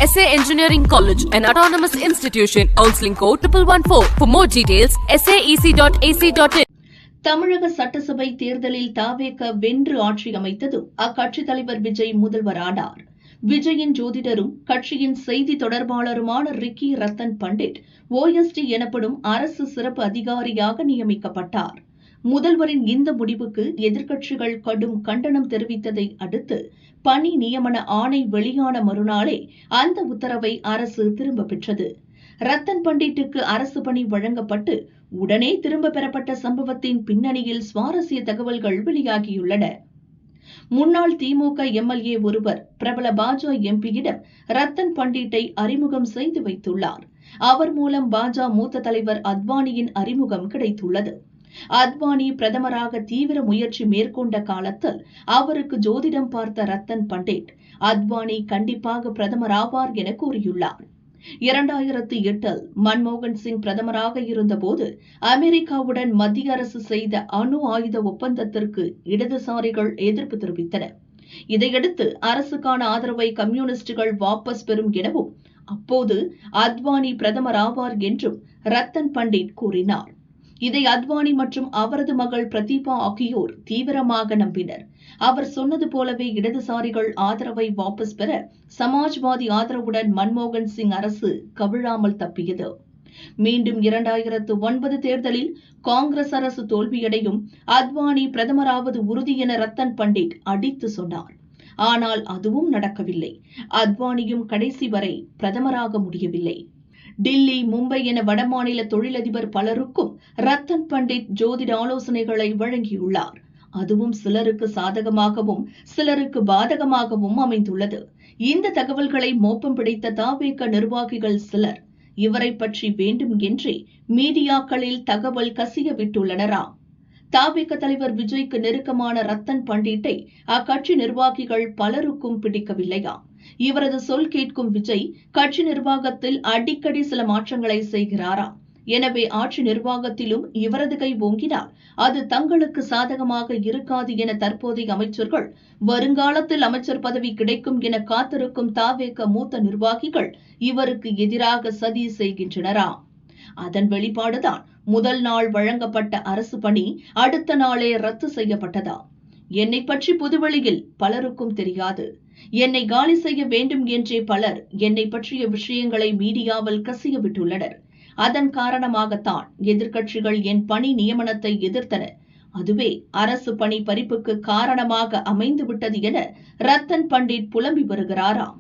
SA Engineering College, an autonomous institution. Counseling code 1114. For more details, saec.ac.in. தமிழக சட்டசபை தேர்தலில் தாவேக வென்று ஆட்சி அமைத்ததும் அக்கட்சித் தலைவர் விஜய் முதல்வரானார். விஜயின் ஜோதிடரும் கட்சியின் செய்தி தொடர்பாளருமான ரிக்கி ரத்தன் பண்டிட் OSD எனப்படும் அரசு சிறப்பு அதிகாரியாக நியமிக்கப்பட்டார். முதல்வரின் இந்த முடிவுக்கு எதிர்க்கட்சிகள் கடும் கண்டனம் தெரிவித்ததை அடுத்து பணி நியமன ஆணை வெளியான மறுநாளே அந்த உத்தரவை அரசு திரும்பப் பெற்றது. ரத்தன் பண்டிட்டுக்கு அரசு பணி வழங்கப்பட்டு உடனே திரும்ப பெறப்பட்ட சம்பவத்தின் பின்னணியில் சுவாரஸ்ய தகவல்கள் வெளியாகியுள்ளன. முன்னாள் திமுக MLA ஒருவர் பிரபல பாஜ MPயிடம் ரத்தன் பண்டிட்டை அறிமுகம் செய்து வைத்துள்ளார். அவர் மூலம் பாஜ மூத்த தலைவர் அத்வானியின் அறிமுகம் கிடைத்துள்ளது. அத்வானி பிரதமராக தீவிர முயற்சி மேற்கொண்ட காலத்தில் அவருக்கு ஜோதிடம் பார்த்த ரத்தன் பண்டிட் அத்வானி கண்டிப்பாக பிரதமராவார் என கூறியுள்ளார். 2008இல் மன்மோகன் சிங் பிரதமராக இருந்தபோது அமெரிக்காவுடன் மத்திய அரசு செய்த அணு ஆயுத ஒப்பந்தத்திற்கு இடதுசாரிகள் எதிர்ப்பு தெரிவித்தனர். இதையடுத்து அரசுக்கான ஆதரவை கம்யூனிஸ்டுகள் வாபஸ் பெறும் எனவும் அப்போது அத்வானி பிரதமராவார் என்றும் ரத்தன் பண்டிட் கூறினார். இதை அத்வானி மற்றும் அவரது மகள் பிரதீபா ஆகியோர் தீவிரமாக நம்பினர். அவர் சொன்னது போலவே இடதுசாரிகள் ஆதரவை வாபஸ் பெற சமாஜ்வாதி ஆதரவுடன் மன்மோகன் சிங் அரசு கவிழாமல் தப்பியது. மீண்டும் 2009 தேர்தலில் காங்கிரஸ் அரசு தோல்வியடையும், அத்வானி பிரதமராவது உறுதி என ரத்தன் பண்டிட் அடித்து சொன்னார். ஆனால் அதுவும் நடக்கவில்லை. அத்வானியும் கடைசி வரை பிரதமராக முடியவில்லை. டில்லி, மும்பை என வடமாநில தொழிலதிபர் பலருக்கும் ரத்தன் பண்டிட் ஜோதிட ஆலோசனைகளை வழங்கியுள்ளார். அதுவும் சிலருக்கு சாதகமாகவும் சிலருக்கு பாதகமாகவும் அமைந்துள்ளது. இந்த தகவல்களை மோப்பம் பிடித்த தாவேக நிர்வாகிகள் சிலர் இவரை பற்றி வேண்டும் என்றே மீடியாக்களில் தகவல் கசிய விட்டுள்ளனராம். தாவேக தலைவர் விஜய்க்கு நெருக்கமான ரத்தன் பண்டிட்டை அக்கட்சி நிர்வாகிகள் பலருக்கும் பிடிக்கவில்லையாம். இவரது சொல் கேட்கும் விஜய் கட்சி நிர்வாகத்தில் அடிக்கடி சில மாற்றங்களை செய்கிறாராம். எனவே ஆட்சி நிர்வாகத்திலும் இவரது கை ஓங்கினால் அது தங்களுக்கு சாதகமாக இருக்காது என தற்போதைய அமைச்சர்கள் வருங்காலத்தில் அமைச்சர் பதவி கிடைக்கும் என காத்திருக்கும் தாவேக மூத்த நிர்வாகிகள் இவருக்கு எதிராக சதி செய்கின்றனராம். அதன் வெளிப்பாடுதான் முதல் நாள் வழங்கப்பட்ட அரசு பணி அடுத்த நாளே ரத்து செய்யப்பட்டதா? என்னை பற்றி பொதுவெளியில் பலருக்கும் தெரியாது. என்னை காலி செய்ய வேண்டும் என்றே பலர் என்னை பற்றிய விஷயங்களை மீடியாவில் கசிய விட்டுள்ளனர். அதன் காரணமாகத்தான் எதிர்க்கட்சிகள் என் பணி நியமனத்தை எதிர்த்தன. அதுவே அரசு பணி பறிப்புக்கு காரணமாக அமைந்துவிட்டது என ரத்தன் பண்டிட் புலம்பி வருகிறாராம்.